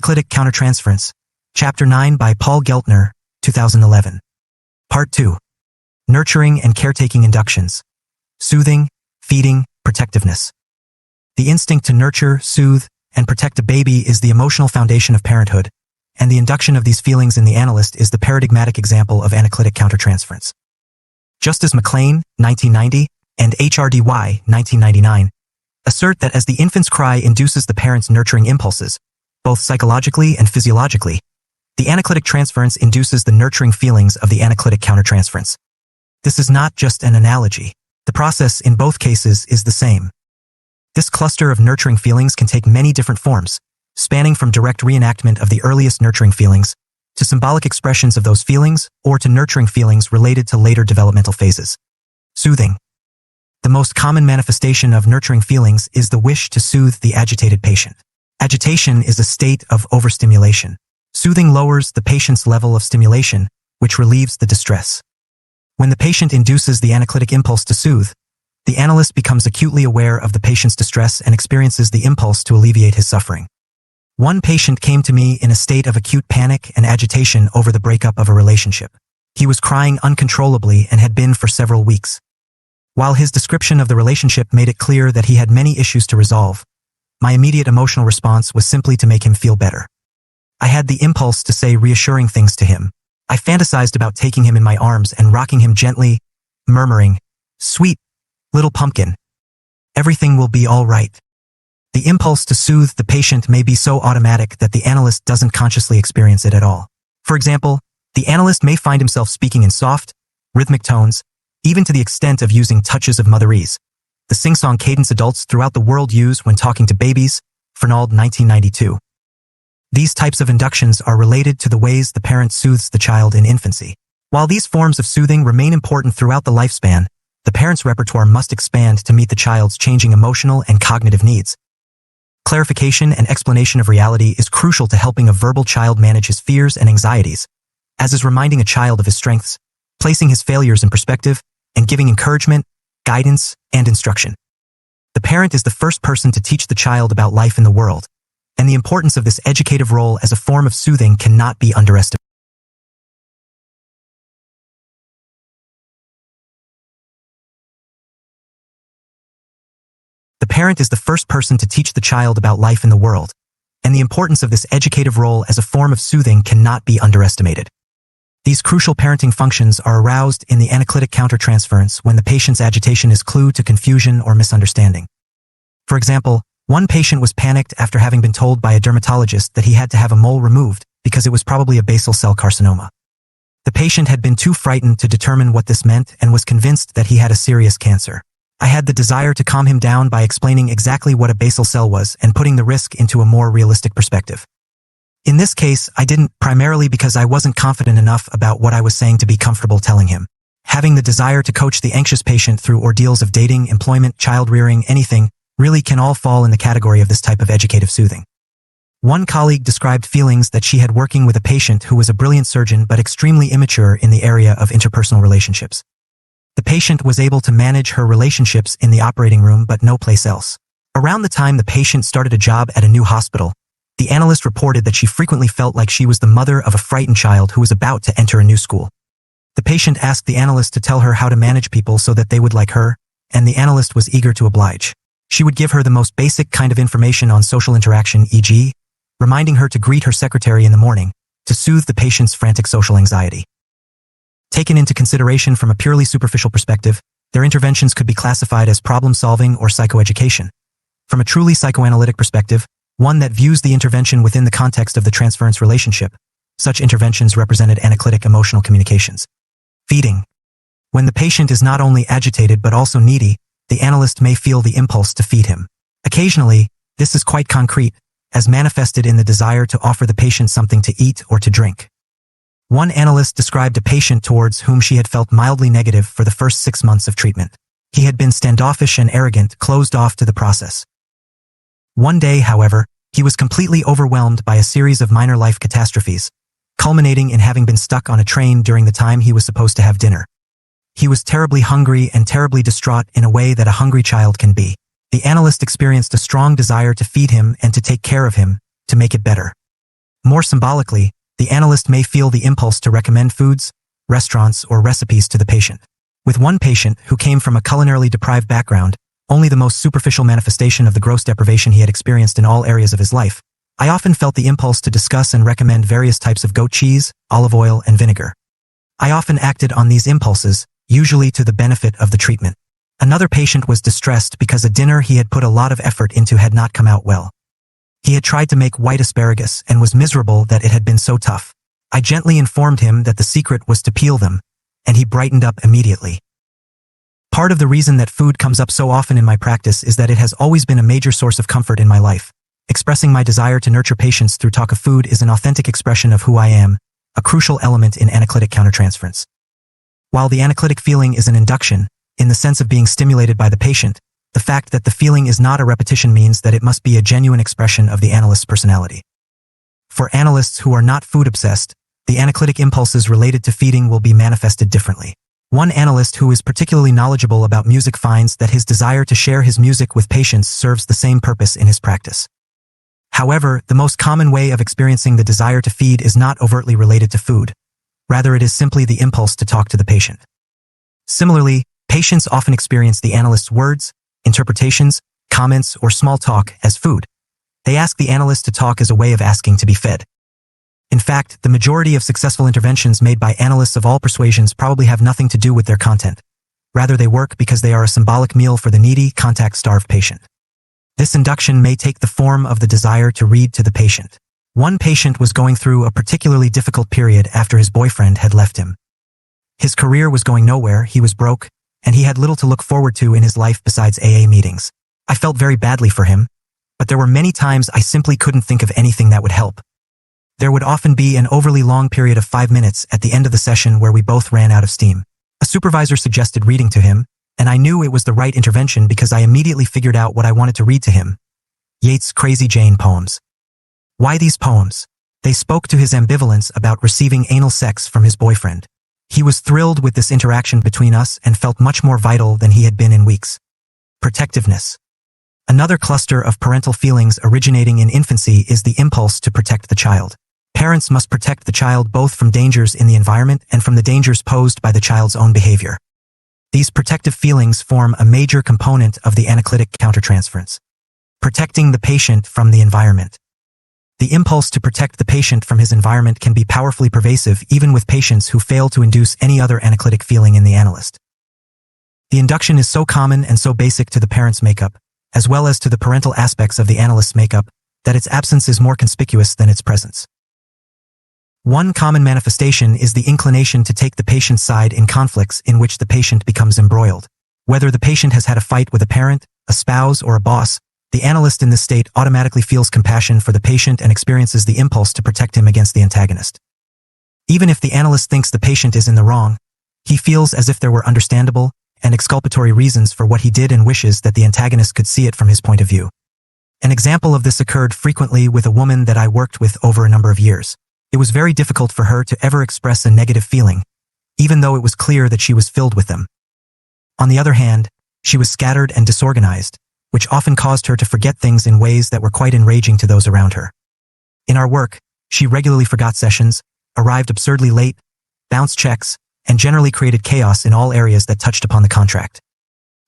Anaclitic Countertransference, Chapter 9 by Geltner, 2011. Part 2. Nurturing and caretaking inductions. Soothing, feeding, protectiveness. The instinct to nurture, soothe, and protect a baby is the emotional foundation of parenthood, and the induction of these feelings in the analyst is the paradigmatic example of anaclitic countertransference. Just as McLean, 1990, and HRDY, 1999, assert that as the infant's cry induces the parent's nurturing impulses, both psychologically and physiologically, the anaclitic transference induces the nurturing feelings of the anaclitic countertransference. This is not just an analogy. The process in both cases is the same. This cluster of nurturing feelings can take many different forms, spanning from direct reenactment of the earliest nurturing feelings, to symbolic expressions of those feelings, or to nurturing feelings related to later developmental phases. Soothing. The most common manifestation of nurturing feelings is the wish to soothe the agitated patient. Agitation is a state of overstimulation. Soothing lowers the patient's level of stimulation, which relieves the distress. When the patient induces the anaclitic impulse to soothe, the analyst becomes acutely aware of the patient's distress and experiences the impulse to alleviate his suffering. One patient came to me in a state of acute panic and agitation over the breakup of a relationship. He was crying uncontrollably and had been for several weeks. While his description of the relationship made it clear that he had many issues to resolve, my immediate emotional response was simply to make him feel better. I had the impulse to say reassuring things to him. I fantasized about taking him in my arms and rocking him gently, murmuring, "Sweet little pumpkin. Everything will be all right." The impulse to soothe the patient may be so automatic that the analyst doesn't consciously experience it at all. For example, the analyst may find himself speaking in soft, rhythmic tones, even to the extent of using touches of motherese, the sing-song cadence adults throughout the world use when talking to babies, Fernald, 1992. These types of inductions are related to the ways the parent soothes the child in infancy. While these forms of soothing remain important throughout the lifespan, the parent's repertoire must expand to meet the child's changing emotional and cognitive needs. Clarification and explanation of reality is crucial to helping a verbal child manage his fears and anxieties, as is reminding a child of his strengths, placing his failures in perspective, and giving encouragement, guidance, and instruction. The parent is the first person to teach the child about life in the world, and the importance of this educative role as a form of soothing cannot be underestimated. The parent is the first person to teach the child about life in the world, and the importance of this educative role as a form of soothing cannot be underestimated. These crucial parenting functions are aroused in the anaclitic countertransference when the patient's agitation is clue to confusion or misunderstanding. For example, one patient was panicked after having been told by a dermatologist that he had to have a mole removed because it was probably a basal cell carcinoma. The patient had been too frightened to determine what this meant and was convinced that he had a serious cancer. I had the desire to calm him down by explaining exactly what a basal cell was and putting the risk into a more realistic perspective. In this case, I didn't, primarily because I wasn't confident enough about what I was saying to be comfortable telling him. Having the desire to coach the anxious patient through ordeals of dating, employment, child-rearing, anything, really can all fall in the category of this type of educative soothing. One colleague described feelings that she had working with a patient who was a brilliant surgeon but extremely immature in the area of interpersonal relationships. The patient was able to manage her relationships in the operating room but no place else. Around the time the patient started a job at a new hospital, the analyst reported that she frequently felt like she was the mother of a frightened child who was about to enter a new school. The patient asked the analyst to tell her how to manage people so that they would like her, and the analyst was eager to oblige. She would give her the most basic kind of information on social interaction, e.g., reminding her to greet her secretary in the morning, to soothe the patient's frantic social anxiety. Taken into consideration from a purely superficial perspective, their interventions could be classified as problem-solving or psychoeducation. From a truly psychoanalytic perspective, one that views the intervention within the context of the transference relationship, such interventions represented anaclitic emotional communications. Feeding. When the patient is not only agitated but also needy, the analyst may feel the impulse to feed him. Occasionally, this is quite concrete, as manifested in the desire to offer the patient something to eat or to drink. One analyst described a patient towards whom she had felt mildly negative for the first 6 months of treatment. He had been standoffish and arrogant, closed off to the process. One day, however, he was completely overwhelmed by a series of minor life catastrophes, culminating in having been stuck on a train during the time he was supposed to have dinner. He was terribly hungry and terribly distraught in a way that a hungry child can be. The analyst experienced a strong desire to feed him and to take care of him, to make it better. More symbolically, the analyst may feel the impulse to recommend foods, restaurants, or recipes to the patient. With one patient who came from a culinarily deprived background, only the most superficial manifestation of the gross deprivation he had experienced in all areas of his life, I often felt the impulse to discuss and recommend various types of goat cheese, olive oil, and vinegar. I often acted on these impulses, usually to the benefit of the treatment. Another patient was distressed because a dinner he had put a lot of effort into had not come out well. He had tried to make white asparagus and was miserable that it had been so tough. I gently informed him that the secret was to peel them, and he brightened up immediately. Part of the reason that food comes up so often in my practice is that it has always been a major source of comfort in my life. Expressing my desire to nurture patients through talk of food is an authentic expression of who I am, a crucial element in Anaclitic Countertransference. While the anaclitic feeling is an induction, in the sense of being stimulated by the patient, the fact that the feeling is not a repetition means that it must be a genuine expression of the analyst's personality. For analysts who are not food-obsessed, the anaclitic impulses related to feeding will be manifested differently. One analyst who is particularly knowledgeable about music finds that his desire to share his music with patients serves the same purpose in his practice. However, the most common way of experiencing the desire to feed is not overtly related to food. Rather, it is simply the impulse to talk to the patient. Similarly, patients often experience the analyst's words, interpretations, comments, or small talk as food. They ask the analyst to talk as a way of asking to be fed. In fact, the majority of successful interventions made by analysts of all persuasions probably have nothing to do with their content. Rather, they work because they are a symbolic meal for the needy, contact-starved patient. This induction may take the form of the desire to read to the patient. One patient was going through a particularly difficult period after his boyfriend had left him. His career was going nowhere, he was broke, and he had little to look forward to in his life besides AA meetings. I felt very badly for him, but there were many times I simply couldn't think of anything that would help. There would often be an overly long period of 5 minutes at the end of the session where we both ran out of steam. A supervisor suggested reading to him, and I knew it was the right intervention because I immediately figured out what I wanted to read to him. Yeats' Crazy Jane poems. Why these poems? They spoke to his ambivalence about receiving anal sex from his boyfriend. He was thrilled with this interaction between us and felt much more vital than he had been in weeks. Protectiveness. Another cluster of parental feelings originating in infancy is the impulse to protect the child. Parents must protect the child both from dangers in the environment and from the dangers posed by the child's own behavior. These protective feelings form a major component of the Anaclitic Countertransference. Protecting the patient from the environment. The impulse to protect the patient from his environment can be powerfully pervasive even with patients who fail to induce any other anaclitic feeling in the analyst. The induction is so common and so basic to the parent's makeup, as well as to the parental aspects of the analyst's makeup, that its absence is more conspicuous than its presence. One common manifestation is the inclination to take the patient's side in conflicts in which the patient becomes embroiled. Whether the patient has had a fight with a parent, a spouse, or a boss, the analyst in this state automatically feels compassion for the patient and experiences the impulse to protect him against the antagonist. Even if the analyst thinks the patient is in the wrong, he feels as if there were understandable and exculpatory reasons for what he did and wishes that the antagonist could see it from his point of view. An example of this occurred frequently with a woman that I worked with over a number of years. It was very difficult for her to ever express a negative feeling, even though it was clear that she was filled with them. On the other hand, she was scattered and disorganized, which often caused her to forget things in ways that were quite enraging to those around her. In our work, she regularly forgot sessions, arrived absurdly late, bounced checks, and generally created chaos in all areas that touched upon the contract.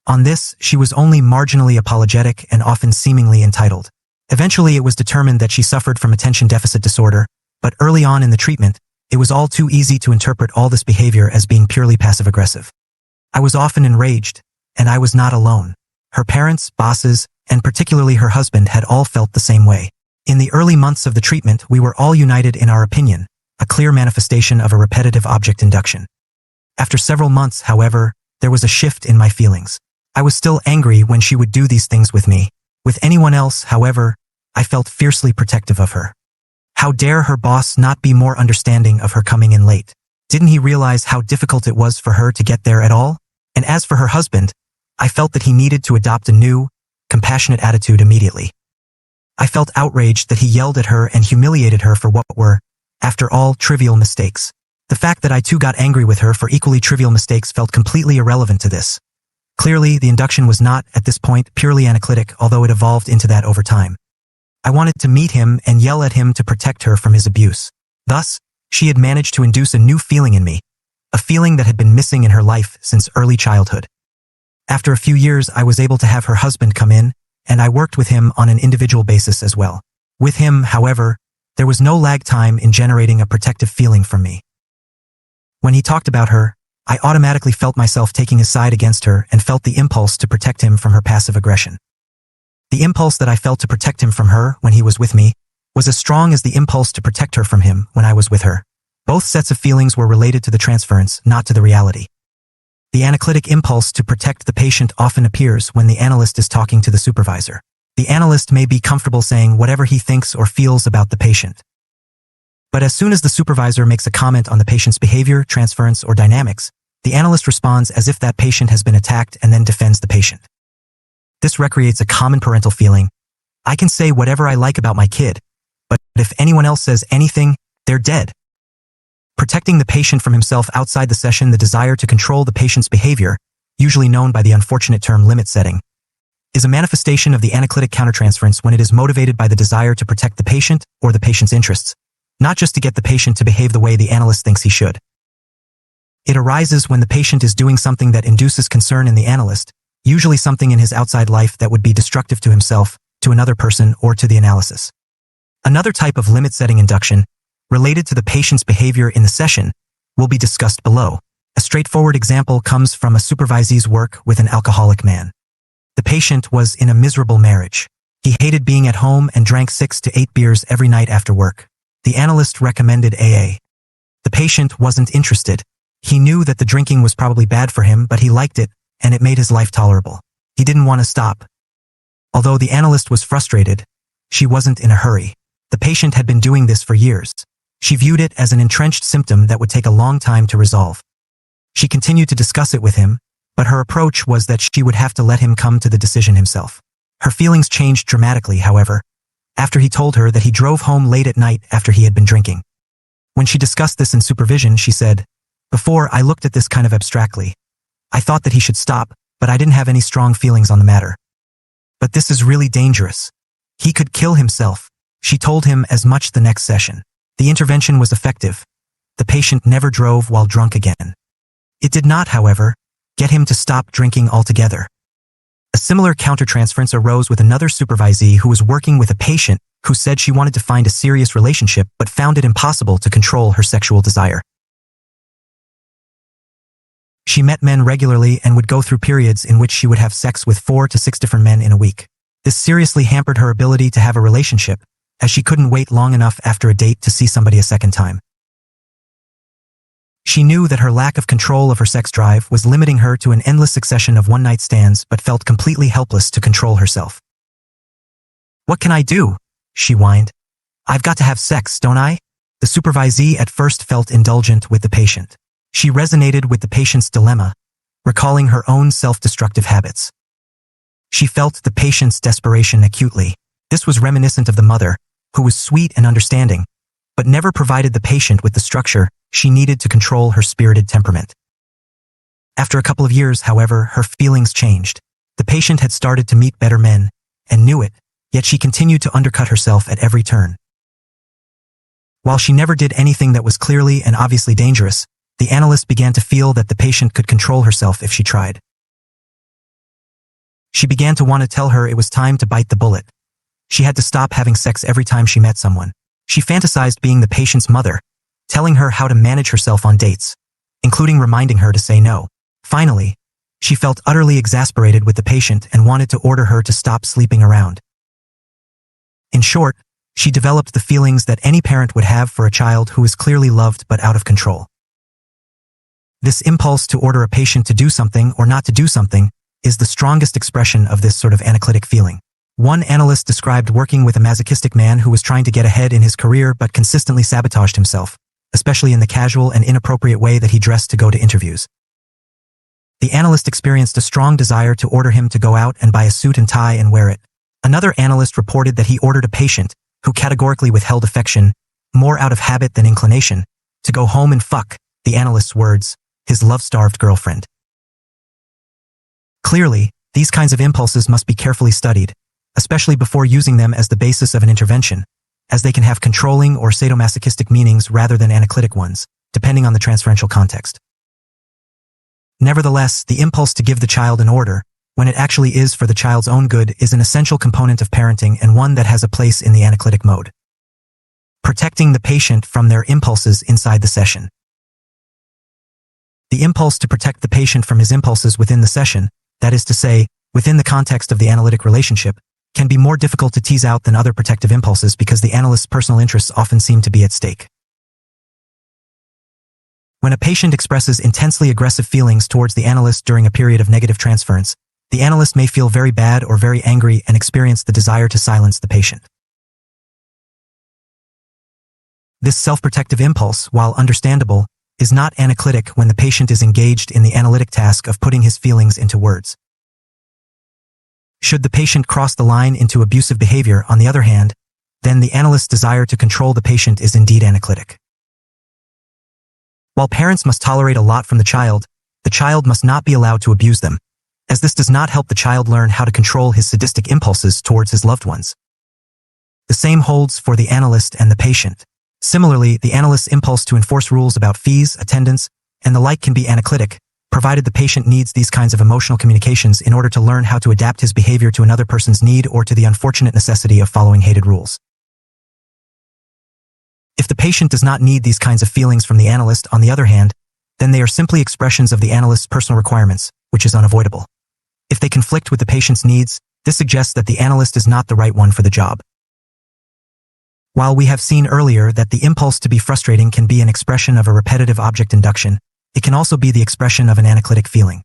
On this, she was only marginally apologetic and often seemingly entitled. Eventually, it was determined that she suffered from attention deficit disorder, but early on in the treatment, it was all too easy to interpret all this behavior as being purely passive-aggressive. I was often enraged, and I was not alone. Her parents, bosses, and particularly her husband had all felt the same way. In the early months of the treatment, we were all united in our opinion, a clear manifestation of a repetitive object induction. After several months, however, there was a shift in my feelings. I was still angry when she would do these things with me. With anyone else, however, I felt fiercely protective of her. How dare her boss not be more understanding of her coming in late? Didn't he realize how difficult it was for her to get there at all? And as for her husband, I felt that he needed to adopt a new, compassionate attitude immediately. I felt outraged that he yelled at her and humiliated her for what were, after all, trivial mistakes. The fact that I too got angry with her for equally trivial mistakes felt completely irrelevant to this. Clearly, the induction was not, at this point, purely anaclitic, although it evolved into that over time. I wanted to meet him and yell at him to protect her from his abuse. Thus, she had managed to induce a new feeling in me, a feeling that had been missing in her life since early childhood. After a few years, I was able to have her husband come in, and I worked with him on an individual basis as well. With him, however, there was no lag time in generating a protective feeling from me. When he talked about her, I automatically felt myself taking his side against her and felt the impulse to protect him from her passive aggression. The impulse that I felt to protect him from her when he was with me was as strong as the impulse to protect her from him when I was with her. Both sets of feelings were related to the transference, not to the reality. The anaclitic impulse to protect the patient often appears when the analyst is talking to the supervisor. The analyst may be comfortable saying whatever he thinks or feels about the patient. But as soon as the supervisor makes a comment on the patient's behavior, transference, or dynamics, the analyst responds as if that patient has been attacked and then defends the patient. This recreates a common parental feeling. I can say whatever I like about my kid, but if anyone else says anything, they're dead. Protecting the patient from himself outside the session, the desire to control the patient's behavior, usually known by the unfortunate term limit setting, is a manifestation of the anaclitic countertransference when it is motivated by the desire to protect the patient or the patient's interests, not just to get the patient to behave the way the analyst thinks he should. It arises when the patient is doing something that induces concern in the analyst, usually something in his outside life that would be destructive to himself, to another person, or to the analysis. Another type of limit-setting induction, related to the patient's behavior in the session, will be discussed below. A straightforward example comes from a supervisee's work with an alcoholic man. The patient was in a miserable marriage. He hated being at home and drank 6 to 8 beers every night after work. The analyst recommended AA. The patient wasn't interested. He knew that the drinking was probably bad for him, but he liked it, and it made his life tolerable. He didn't want to stop. Although the analyst was frustrated, she wasn't in a hurry. The patient had been doing this for years. She viewed it as an entrenched symptom that would take a long time to resolve. She continued to discuss it with him, but her approach was that she would have to let him come to the decision himself. Her feelings changed dramatically, however, after he told her that he drove home late at night after he had been drinking. When she discussed this in supervision, she said, "Before, I looked at this kind of abstractly. I thought that he should stop, but I didn't have any strong feelings on the matter. But this is really dangerous. He could kill himself." She told him as much the next session. The intervention was effective. The patient never drove while drunk again. It did not, however, get him to stop drinking altogether. A similar countertransference arose with another supervisee who was working with a patient who said she wanted to find a serious relationship but found it impossible to control her sexual desire. She met men regularly and would go through periods in which she would have sex with 4 to 6 different men in a week. This seriously hampered her ability to have a relationship, as she couldn't wait long enough after a date to see somebody a second time. She knew that her lack of control of her sex drive was limiting her to an endless succession of one-night stands, but felt completely helpless to control herself. "What can I do?" she whined. "I've got to have sex, don't I?" The supervisee at first felt indulgent with the patient. She resonated with the patient's dilemma, recalling her own self-destructive habits. She felt the patient's desperation acutely. This was reminiscent of the mother, who was sweet and understanding, but never provided the patient with the structure she needed to control her spirited temperament. After a couple of years, however, her feelings changed. The patient had started to meet better men, and knew it, yet she continued to undercut herself at every turn. While she never did anything that was clearly and obviously dangerous, the analyst began to feel that the patient could control herself if she tried. She began to want to tell her it was time to bite the bullet. She had to stop having sex every time she met someone. She fantasized being the patient's mother, telling her how to manage herself on dates, including reminding her to say no. Finally, she felt utterly exasperated with the patient and wanted to order her to stop sleeping around. In short, she developed the feelings that any parent would have for a child who is clearly loved but out of control. This impulse to order a patient to do something or not to do something is the strongest expression of this sort of anaclitic feeling. One analyst described working with a masochistic man who was trying to get ahead in his career but consistently sabotaged himself, especially in the casual and inappropriate way that he dressed to go to interviews. The analyst experienced a strong desire to order him to go out and buy a suit and tie and wear it. Another analyst reported that he ordered a patient, who categorically withheld affection, more out of habit than inclination, to go home and fuck, the analyst's words, his love-starved girlfriend. Clearly, these kinds of impulses must be carefully studied, especially before using them as the basis of an intervention, as they can have controlling or sadomasochistic meanings rather than anaclitic ones, depending on the transferential context. Nevertheless, the impulse to give the child an order, when it actually is for the child's own good, is an essential component of parenting and one that has a place in the anaclitic mode. Protecting the patient from their impulses inside the session. The impulse to protect the patient from his impulses within the session, that is to say, within the context of the analytic relationship, can be more difficult to tease out than other protective impulses because the analyst's personal interests often seem to be at stake. When a patient expresses intensely aggressive feelings towards the analyst during a period of negative transference, the analyst may feel very bad or very angry and experience the desire to silence the patient. This self-protective impulse, while understandable, is not anaclitic when the patient is engaged in the analytic task of putting his feelings into words. Should the patient cross the line into abusive behavior, on the other hand, then the analyst's desire to control the patient is indeed anaclitic. While parents must tolerate a lot from the child must not be allowed to abuse them, as this does not help the child learn how to control his sadistic impulses towards his loved ones. The same holds for the analyst and the patient. Similarly, the analyst's impulse to enforce rules about fees, attendance, and the like can be anaclitic, provided the patient needs these kinds of emotional communications in order to learn how to adapt his behavior to another person's need or to the unfortunate necessity of following hated rules. If the patient does not need these kinds of feelings from the analyst, on the other hand, then they are simply expressions of the analyst's personal requirements, which is unavoidable. If they conflict with the patient's needs, this suggests that the analyst is not the right one for the job. While we have seen earlier that the impulse to be frustrating can be an expression of a repetitive object induction, it can also be the expression of an anaclitic feeling.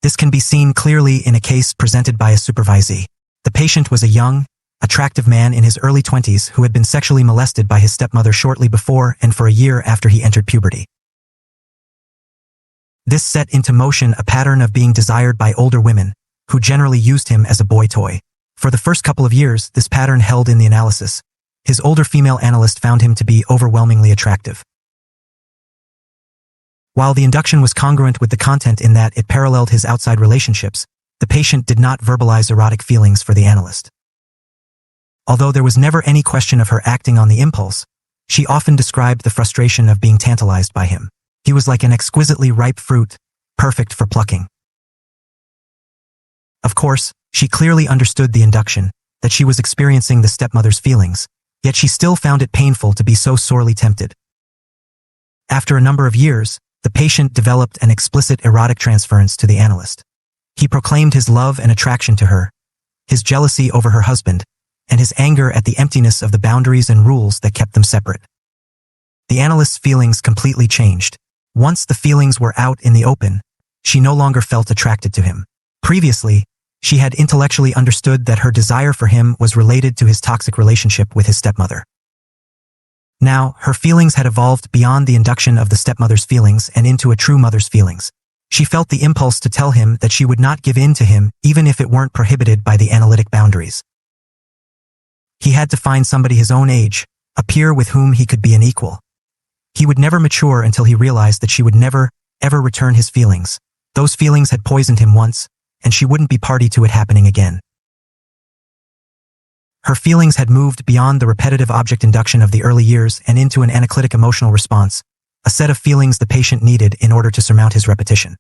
This can be seen clearly in a case presented by a supervisee. The patient was a young, attractive man in his early 20s who had been sexually molested by his stepmother shortly before and for a year after he entered puberty. This set into motion a pattern of being desired by older women, who generally used him as a boy toy. For the first couple of years, this pattern held in the analysis. His older female analyst found him to be overwhelmingly attractive. While the induction was congruent with the content in that it paralleled his outside relationships, the patient did not verbalize erotic feelings for the analyst. Although there was never any question of her acting on the impulse, she often described the frustration of being tantalized by him. He was like an exquisitely ripe fruit, perfect for plucking. Of course, she clearly understood the induction, that she was experiencing the stepmother's feelings, yet she still found it painful to be so sorely tempted. After a number of years, the patient developed an explicit erotic transference to the analyst. He proclaimed his love and attraction to her, his jealousy over her husband, and his anger at the emptiness of the boundaries and rules that kept them separate. The analyst's feelings completely changed. Once the feelings were out in the open, she no longer felt attracted to him. Previously, she had intellectually understood that her desire for him was related to his toxic relationship with his stepmother. Now, her feelings had evolved beyond the induction of the stepmother's feelings and into a true mother's feelings. She felt the impulse to tell him that she would not give in to him even if it weren't prohibited by the analytic boundaries. He had to find somebody his own age, a peer with whom he could be an equal. He would never mature until he realized that she would never, ever return his feelings. Those feelings had poisoned him once, and she wouldn't be party to it happening again. Her feelings had moved beyond the repetitive object induction of the early years and into an anaclitic emotional response, a set of feelings the patient needed in order to surmount his repetition.